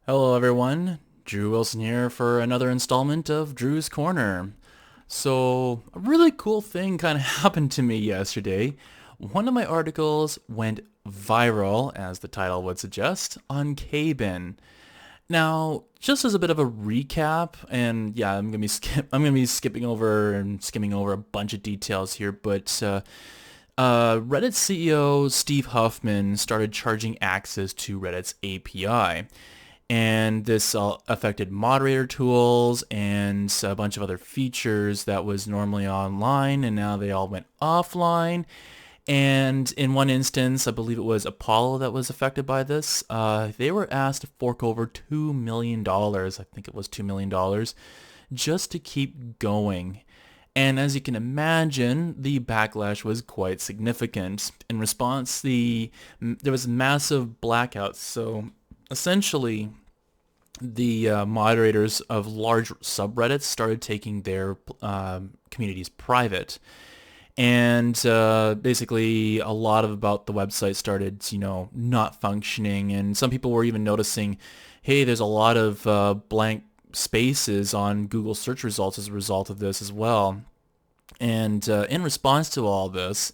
Hello everyone, Drew Wilson here for another installment of Drew's Corner. So, a really cool thing kind of happened to me yesterday. One of my articles went viral, as the title would suggest, on KBin. Now, just as a bit of a recap, and yeah, I'm gonna be skipping over and skimming over a bunch of details here, but Reddit CEO Steve Huffman started charging access to Reddit's API. And this affected moderator tools and a bunch of other features that was normally online, and now they all went offline. And in one instance, I believe it was Apollo that was affected by this. They were asked to fork over $2 million. I think it was $2 million just to keep going. And as you can imagine, the backlash was quite significant. In response, there was massive blackouts. So essentially, the moderators of large subreddits started taking their communities private. And basically, a lot of about the website started, not functioning. And some people were even noticing, hey, there's a lot of blank spaces on Google search results as a result of this as well. And in response to all this,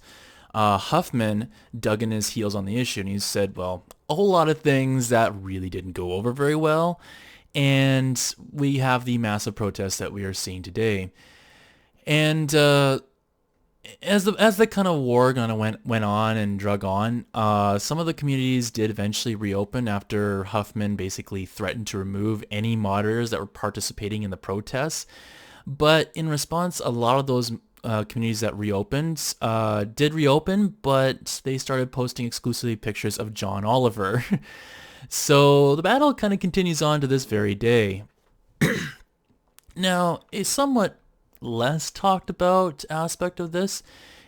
Huffman dug in his heels on the issue and he said, well, a whole lot of things that really didn't go over very well. And we have the massive protests that we are seeing today. And as the kind of war kind of went on and drug on, some of the communities did eventually reopen after Huffman basically threatened to remove any moderators that were participating in the protests. But in response, a lot of those communities that reopened did reopen, but they started posting exclusively pictures of John Oliver. So the battle kind of continues on to this very day. Now, a somewhat less talked about aspect of this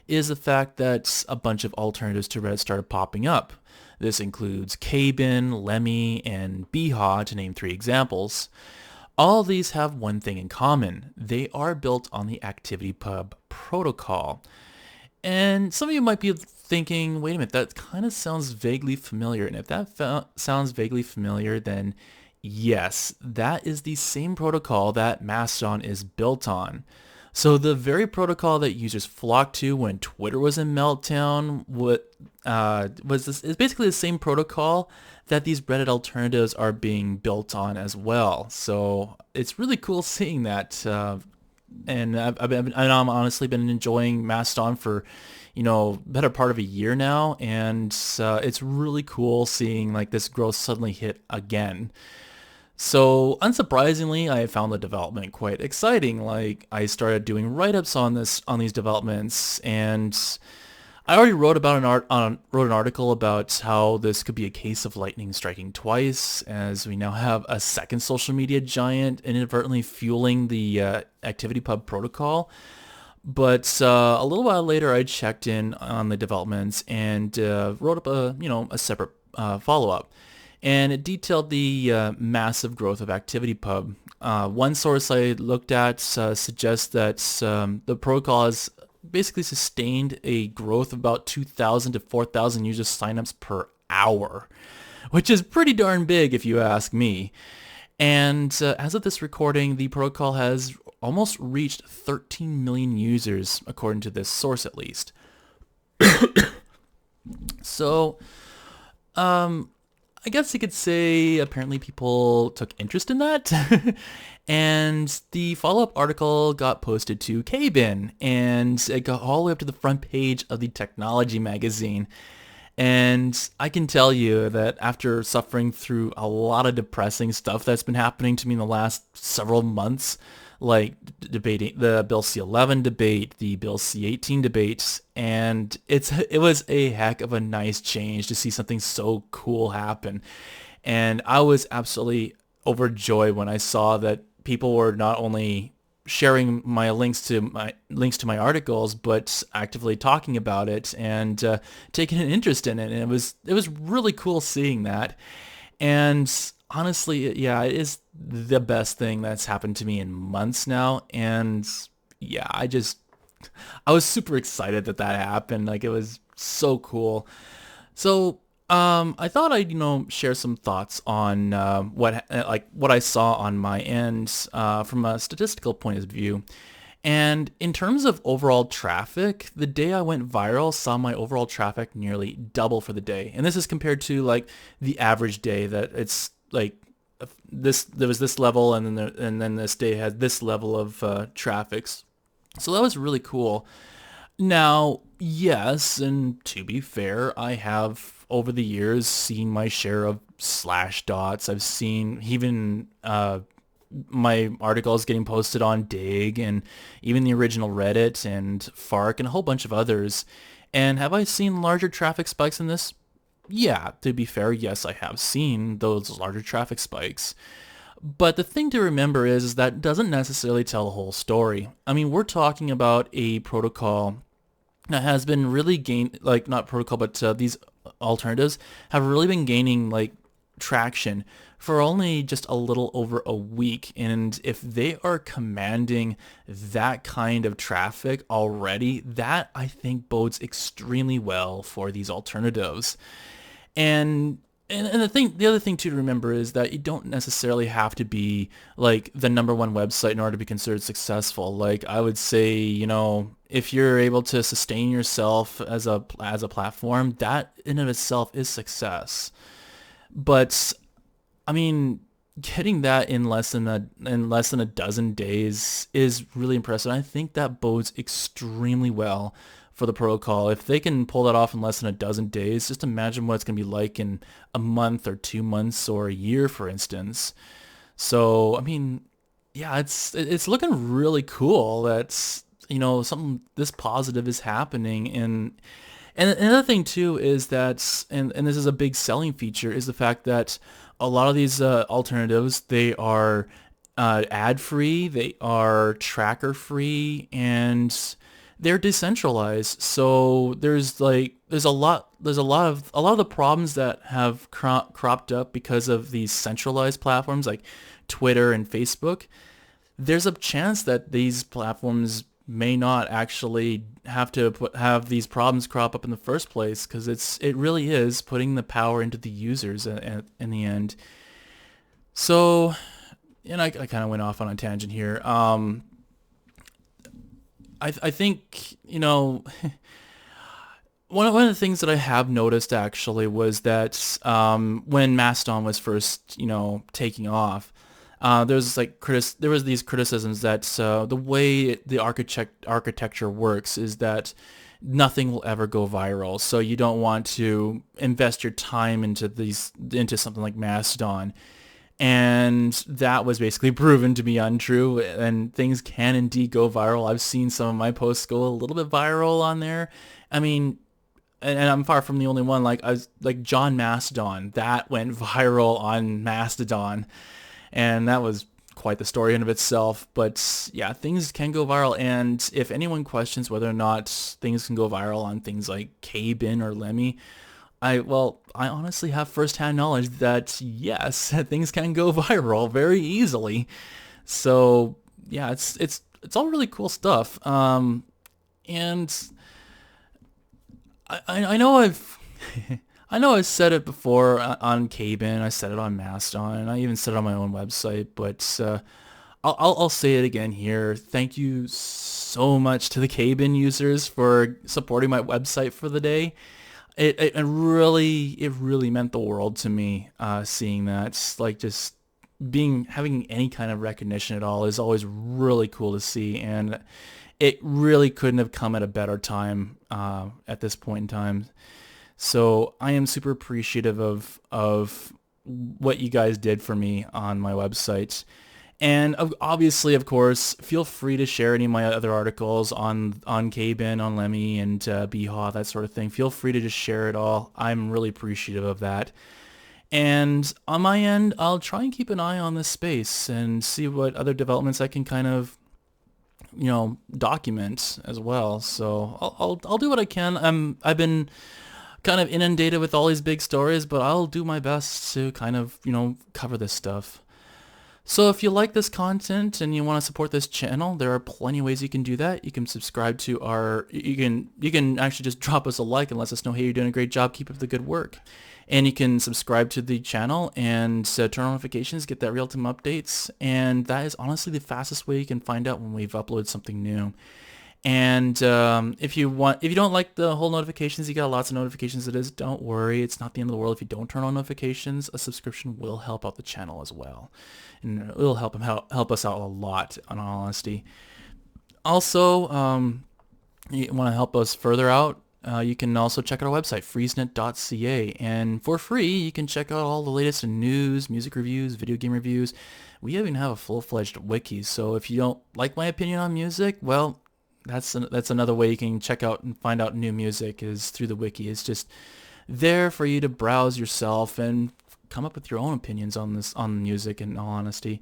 is the fact that a bunch of alternatives to Reddit started popping up. This includes KBin, Lemmy, and Beehad, to name three examples. All of these have one thing in common. They are built on the ActivityPub protocol. And some of you might be thinking, wait a minute, that kind of sounds vaguely familiar. And if that sounds vaguely familiar, then yes, that is the same protocol that Mastodon is built on. So the very protocol that users flocked to when Twitter was in meltdown is basically the same protocol that these Reddit alternatives are being built on as well. So it's really cool seeing that. And I've honestly been enjoying Mastodon for, better part of a year now, and it's really cool seeing like this growth suddenly hit again. So unsurprisingly, I found the development quite exciting. Like I started doing write-ups on these developments, and I already wrote an article about how this could be a case of lightning striking twice, as we now have a second social media giant inadvertently fueling the ActivityPub protocol. But a little while later, I checked in on the developments and wrote up a separate follow-up, and it detailed the massive growth of ActivityPub. One source I looked at suggests that the protocol has basically sustained a growth of about 2,000 to 4,000 user signups per hour, which is pretty darn big if you ask me. And as of this recording, the protocol has almost reached 13 million users, according to this source at least. So, I guess you could say apparently people took interest in that. And the follow-up article got posted to KBin, and it got all the way up to the front page of the technology magazine. And I can tell you that after suffering through a lot of depressing stuff that's been happening to me in the last several months, like debating the Bill C-11 debate, the Bill C-18 debates, and it was a heck of a nice change to see something so cool happen. And I was absolutely overjoyed when I saw that people were not only sharing my links to my articles, but actively talking about it and taking an interest in it. And it was really cool seeing that. And honestly, yeah, it is the best thing that's happened to me in months now. And yeah, I was super excited that happened. Like it was so cool. So I thought I'd, share some thoughts on what I saw on my end from a statistical point of view. And in terms of overall traffic, the day I went viral saw my overall traffic nearly double for the day. And this is compared to like the average day that it's like there was this level, and then this day had this level of traffic. So that was really cool. Now, yes, and to be fair, I have over the years seen my share of slash dots. I've seen even my articles getting posted on Dig and even the original Reddit and Fark and a whole bunch of others. And have I seen larger traffic spikes in this? Yeah, to be fair, yes, I have seen those larger traffic spikes. But the thing to remember is that doesn't necessarily tell the whole story. I mean, we're talking about a protocol that has been really like not protocol, but these alternatives have really been gaining like traction for only just a little over a week. And if they are commanding that kind of traffic already, that I think bodes extremely well for these alternatives. And the other thing too to remember is that you don't necessarily have to be like the number one website in order to be considered successful. Like I would say, if you're able to sustain yourself as a platform, that in of itself is success. But I mean, getting that in less than a dozen days is really impressive. I think that bodes extremely well for the protocol. If they can pull that off in less than a dozen days, just imagine what it's going to be like in a month or 2 months or a year, for instance. So, I mean, yeah, it's looking really cool that something this positive is happening. And another thing too is that, and this is a big selling feature, is the fact that a lot of these alternatives, they are ad free, they are tracker free, and they're decentralized. So there's a lot of the problems that have cropped up because of these centralized platforms like Twitter and Facebook. There's a chance that these platforms may not actually have these problems crop up in the first place, because it really is putting the power into the users in the end. So, and I kind of went off on a tangent here. I think, one of the things that I have noticed actually was that when Mastodon was first, taking off, there was these criticisms that the way the architecture works is that nothing will ever go viral. So you don't want to invest your time into something like Mastodon. And that was basically proven to be untrue, and things can indeed go viral. I've seen some of my posts go a little bit viral on there. I mean, and I'm far from the only one. Like I was like John Mastodon, that went viral on Mastodon, and that was quite the story in of itself. But yeah, things can go viral, and if anyone questions whether or not things can go viral on things like KBin or Lemmy, I honestly have firsthand knowledge that yes, things can go viral very easily. So yeah, it's all really cool stuff. And I know I know I've said it before on KBin, I said it on Mastodon, and I even said it on my own website, but I'll say it again here. Thank you so much to the KBin users for supporting my website for the day. It really meant the world to me, seeing that. It's like just having any kind of recognition at all is always really cool to see, and it really couldn't have come at a better time at this point in time. So I am super appreciative of what you guys did for me on my website. And obviously, of course, feel free to share any of my other articles on KBin, on Lemmy, and Beehad, that sort of thing. Feel free to just share it all. I'm really appreciative of that. And on my end, I'll try and keep an eye on this space and see what other developments I can kind of, document as well. So I'll do what I can. I've been kind of inundated with all these big stories, but I'll do my best to kind of, cover this stuff. So if you like this content and you want to support this channel, there are plenty of ways you can do that. You can subscribe to you can actually just drop us a like and let us know, hey, you're doing a great job, keep up the good work. And you can subscribe to the channel and turn on notifications, get that real-time updates. And that is honestly the fastest way you can find out when we've uploaded something new. And if you don't like the whole notifications, you got lots of notifications it is, don't worry. It's not the end of the world if you don't turn on notifications. A subscription will help out the channel as well. And it will help us out a lot, in all honesty. Also, you want to help us further out, you can also check out our website, freezenet.ca, and for free you can check out all the latest in news, music reviews, video game reviews. We even have a full-fledged wiki, so if you don't like my opinion on music, well, that's another way you can check out and find out new music is through the wiki. It's just there for you to browse yourself and come up with your own opinions on music, in all honesty.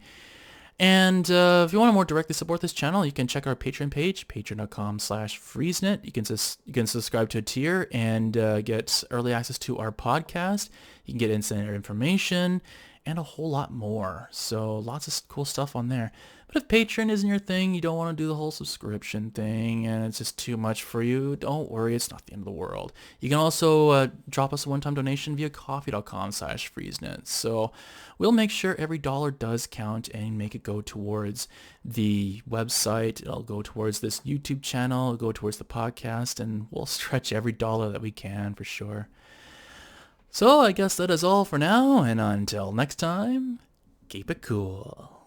And if you want to more directly support this channel, you can check our Patreon page, patreon.com/freezenet. You can subscribe to a tier and get early access to our podcast. You can get instant information and a whole lot more. So lots of cool stuff on there. But if Patreon isn't your thing, you don't want to do the whole subscription thing, and it's just too much for you, don't worry, it's not the end of the world. You can also drop us a one-time donation via coffee.com/freezenet. So we'll make sure every dollar does count and make it go towards the website. It'll go towards this YouTube channel, it'll go towards the podcast, and we'll stretch every dollar that we can for sure. So I guess that is all for now, and until next time, keep it cool.